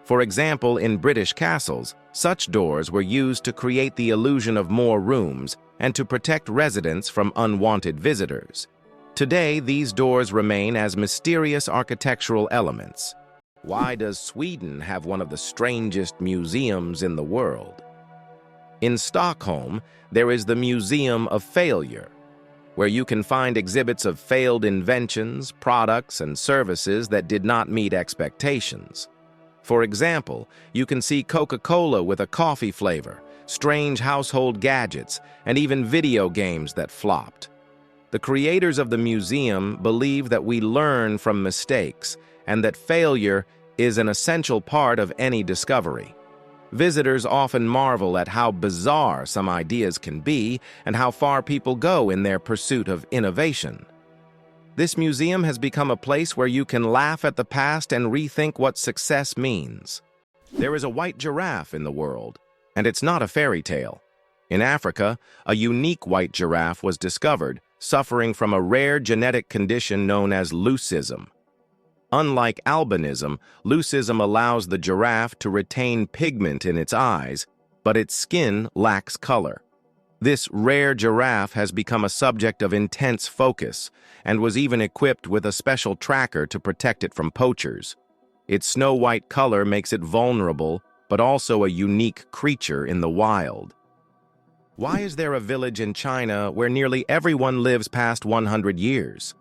For example, in British castles, such doors were used to create the illusion of more rooms and to protect residents from unwanted visitors. Today, these doors remain as mysterious architectural elements. Why does Sweden have one of the strangest museums in the world? In Stockholm, there is the Museum of Failure, where you can find exhibits of failed inventions, products, and services that did not meet expectations. For example, you can see Coca-Cola with a coffee flavor, strange household gadgets, and even video games that flopped. The creators of the museum believe that we learn from mistakes and that failure is an essential part of any discovery. Visitors often marvel at how bizarre some ideas can be and how far people go in their pursuit of innovation. This museum has become a place where you can laugh at the past and rethink what success means. There is a white giraffe in the world, and it's not a fairy tale. In Africa, a unique white giraffe was discovered, suffering from a rare genetic condition known as leucism. Unlike albinism, leucism allows the giraffe to retain pigment in its eyes, but its skin lacks color. This rare giraffe has become a subject of intense focus and was even equipped with a special tracker to protect it from poachers. Its snow-white color makes it vulnerable, but also a unique creature in the wild. Why is there a village in China where nearly everyone lives past 100 years?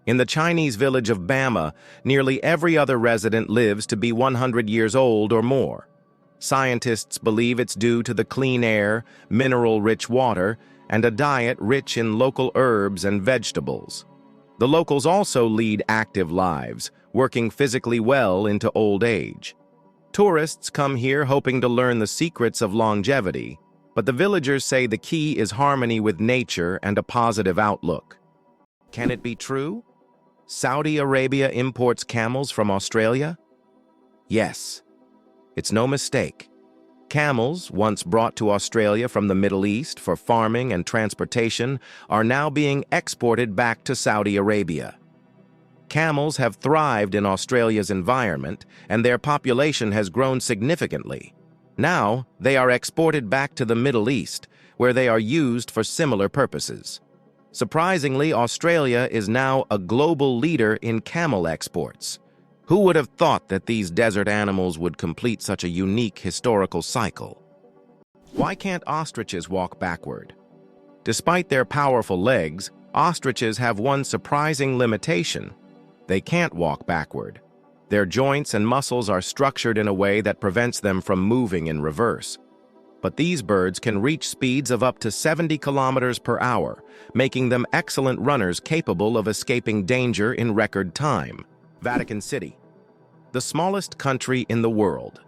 In the Chinese village of Bama, nearly every other resident lives to be 100 years old or more. Scientists believe it's due to the clean air, mineral-rich water, and a diet rich in local herbs and vegetables. The locals also lead active lives, working physically well into old age. Tourists come here hoping to learn the secrets of longevity, but the villagers say the key is harmony with nature and a positive outlook. Can it be true? Saudi Arabia imports camels from Australia? Yes. It's no mistake. Camels, once brought to Australia from the Middle East for farming and transportation, are now being exported back to Saudi Arabia. Camels have thrived in Australia's environment, and their population has grown significantly. Now, they are exported back to the Middle East, where they are used for similar purposes. Surprisingly, Australia is now a global leader in camel exports. Who would have thought that these desert animals would complete such a unique historical cycle? Why can't ostriches walk backward? Despite their powerful legs, ostriches have one surprising limitation. They can't walk backward. Their joints and muscles are structured in a way that prevents them from moving in reverse. But these birds can reach speeds of up to 70 kilometers per hour, making them excellent runners capable of escaping danger in record time. Vatican City, the smallest country in the world.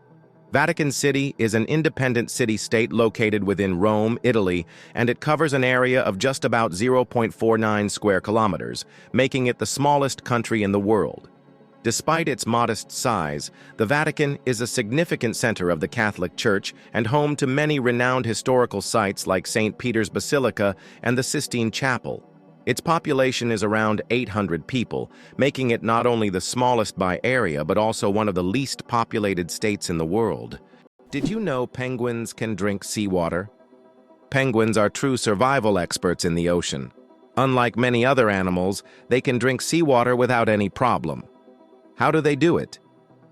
Vatican City is an independent city-state located within Rome, Italy, and it covers an area of just about 0.49 square kilometers, making it the smallest country in the world. Despite its modest size, the Vatican is a significant center of the Catholic Church and home to many renowned historical sites like St. Peter's Basilica and the Sistine Chapel. Its population is around 800 people, making it not only the smallest by area but also one of the least populated states in the world. Did you know penguins can drink seawater? Penguins are true survival experts in the ocean. Unlike many other animals, they can drink seawater without any problem. How do they do it?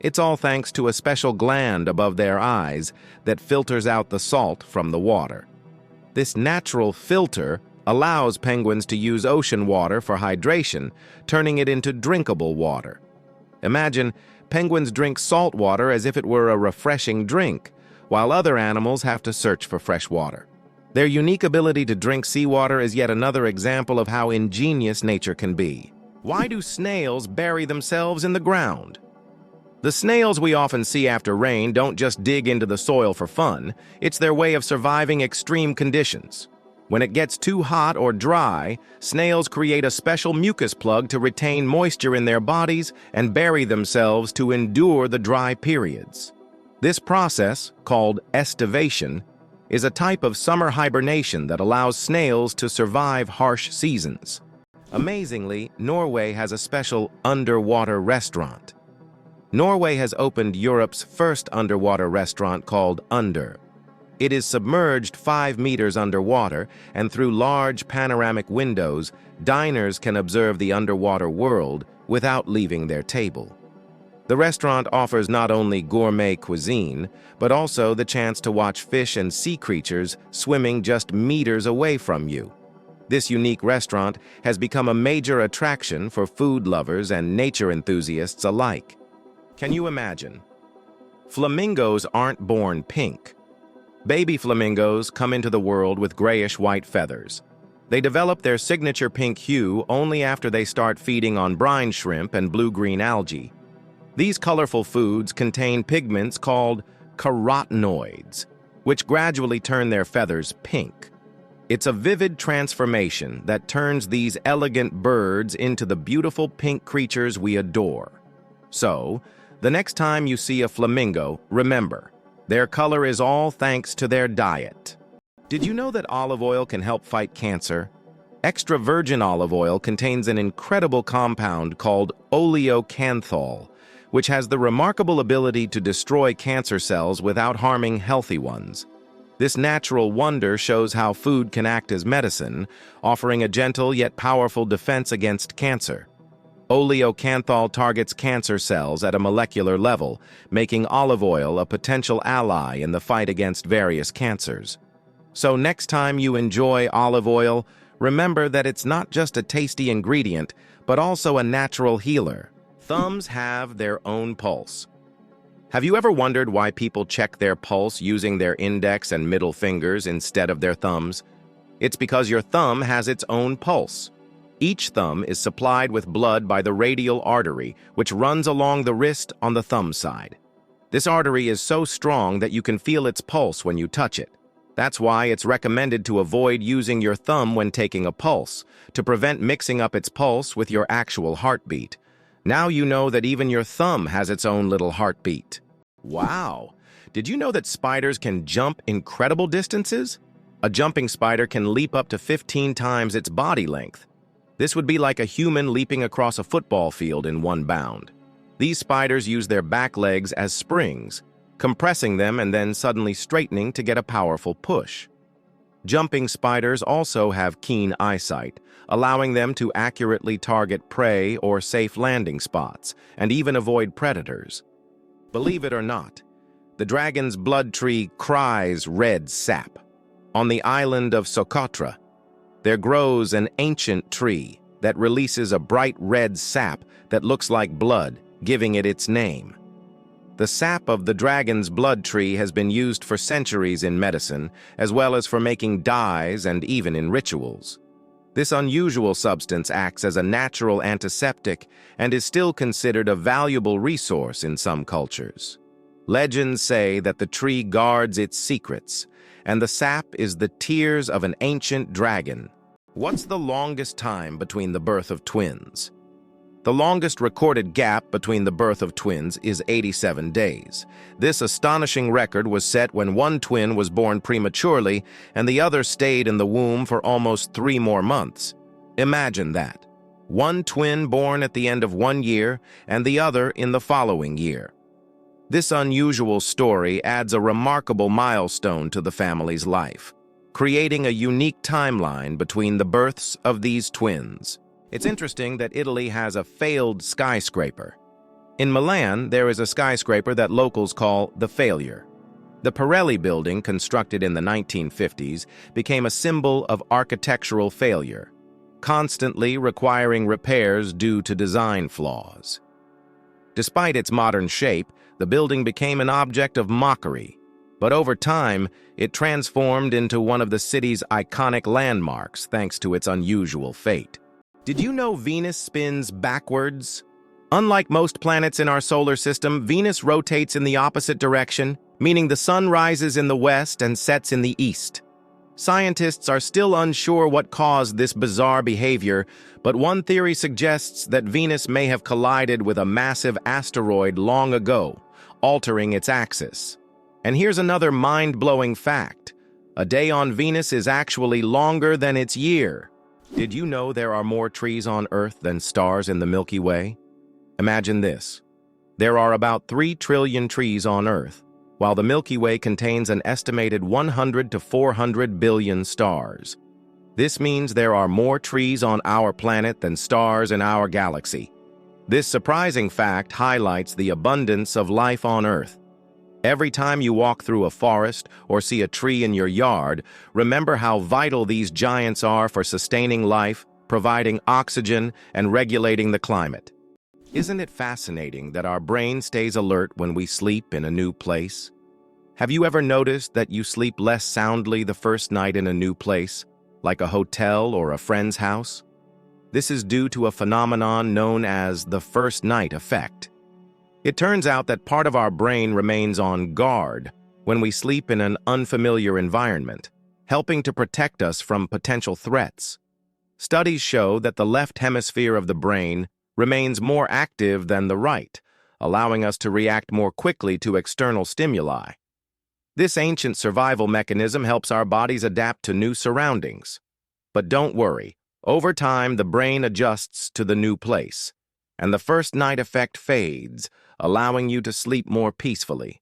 It's all thanks to a special gland above their eyes that filters out the salt from the water. This natural filter allows penguins to use ocean water for hydration, turning it into drinkable water. Imagine, penguins drink salt water as if it were a refreshing drink, while other animals have to search for fresh water. Their unique ability to drink seawater is yet another example of how ingenious nature can be. Why do snails bury themselves in the ground? The snails we often see after rain don't just dig into the soil for fun. It's their way of surviving extreme conditions. When it gets too hot or dry, snails create a special mucus plug to retain moisture in their bodies and bury themselves to endure the dry periods. This process, called estivation, is a type of summer hibernation that allows snails to survive harsh seasons. Amazingly, Norway has a special underwater restaurant. Norway has opened Europe's first underwater restaurant called Under. It is submerged 5 meters underwater, and through large panoramic windows, diners can observe the underwater world without leaving their table. The restaurant offers not only gourmet cuisine, but also the chance to watch fish and sea creatures swimming just meters away from you. This unique restaurant has become a major attraction for food lovers and nature enthusiasts alike. Can you imagine? Flamingos aren't born pink. Baby flamingos come into the world with grayish-white feathers. They develop their signature pink hue only after they start feeding on brine shrimp and blue-green algae. These colorful foods contain pigments called carotenoids, which gradually turn their feathers pink. It's a vivid transformation that turns these elegant birds into the beautiful pink creatures we adore. So, the next time you see a flamingo, remember, their color is all thanks to their diet. Did you know that olive oil can help fight cancer? Extra virgin olive oil contains an incredible compound called oleocanthal, which has the remarkable ability to destroy cancer cells without harming healthy ones. This natural wonder shows how food can act as medicine, offering a gentle yet powerful defense against cancer. Oleocanthal targets cancer cells at a molecular level, making olive oil a potential ally in the fight against various cancers. So next time you enjoy olive oil, remember that it's not just a tasty ingredient, but also a natural healer. Thumbs have their own pulse. Have you ever wondered why people check their pulse using their index and middle fingers instead of their thumbs? It's because your thumb has its own pulse. Each thumb is supplied with blood by the radial artery, which runs along the wrist on the thumb side. This artery is so strong that you can feel its pulse when you touch it. That's why it's recommended to avoid using your thumb when taking a pulse, to prevent mixing up its pulse with your actual heartbeat. Now you know that even your thumb has its own little heartbeat. Wow! Did you know that spiders can jump incredible distances? A jumping spider can leap up to 15 times its body length. This would be like a human leaping across a football field in one bound. These spiders use their back legs as springs, compressing them and then suddenly straightening to get a powerful push. Jumping spiders also have keen eyesight, allowing them to accurately target prey or safe landing spots, and even avoid predators. Believe it or not, the dragon's blood tree cries red sap. On the island of Socotra, there grows an ancient tree that releases a bright red sap that looks like blood, giving it its name. The sap of the dragon's blood tree has been used for centuries in medicine, as well as for making dyes and even in rituals. This unusual substance acts as a natural antiseptic and is still considered a valuable resource in some cultures. Legends say that the tree guards its secrets, and the sap is the tears of an ancient dragon. What's the longest time between the birth of twins? The longest recorded gap between the birth of twins is 87 days. This astonishing record was set when one twin was born prematurely and the other stayed in the womb for almost 3 more months. Imagine that. One twin born at the end of 1 year and the other in the following year. This unusual story adds a remarkable milestone to the family's life. creating a unique timeline between the births of these twins. It's interesting that Italy has a failed skyscraper. In Milan, there is a skyscraper that locals call the Failure. The Pirelli building, constructed in the 1950s, became a symbol of architectural failure, constantly requiring repairs due to design flaws. Despite its modern shape, the building became an object of mockery, but over time, it transformed into one of the city's iconic landmarks thanks to its unusual fate. Did you know Venus spins backwards? Unlike most planets in our solar system, Venus rotates in the opposite direction, meaning the sun rises in the west and sets in the east. Scientists are still unsure what caused this bizarre behavior, but one theory suggests that Venus may have collided with a massive asteroid long ago, altering its axis. And here's another mind-blowing fact. A day on Venus is actually longer than its year. Did you know there are more trees on Earth than stars in the Milky Way? Imagine this. There are about 3 trillion trees on Earth, while the Milky Way contains an estimated 100 to 400 billion stars. This means there are more trees on our planet than stars in our galaxy. This surprising fact highlights the abundance of life on Earth. Every time you walk through a forest or see a tree in your yard, remember how vital these giants are for sustaining life, providing oxygen, and regulating the climate. Isn't it fascinating that our brain stays alert when we sleep in a new place? Have you ever noticed that you sleep less soundly the first night in a new place, like a hotel or a friend's house? This is due to a phenomenon known as the first night effect. It turns out that part of our brain remains on guard when we sleep in an unfamiliar environment, helping to protect us from potential threats. Studies show that the left hemisphere of the brain remains more active than the right, allowing us to react more quickly to external stimuli. This ancient survival mechanism helps our bodies adapt to new surroundings. But don't worry, over time the brain adjusts to the new place, and the first night effect fades, allowing you to sleep more peacefully.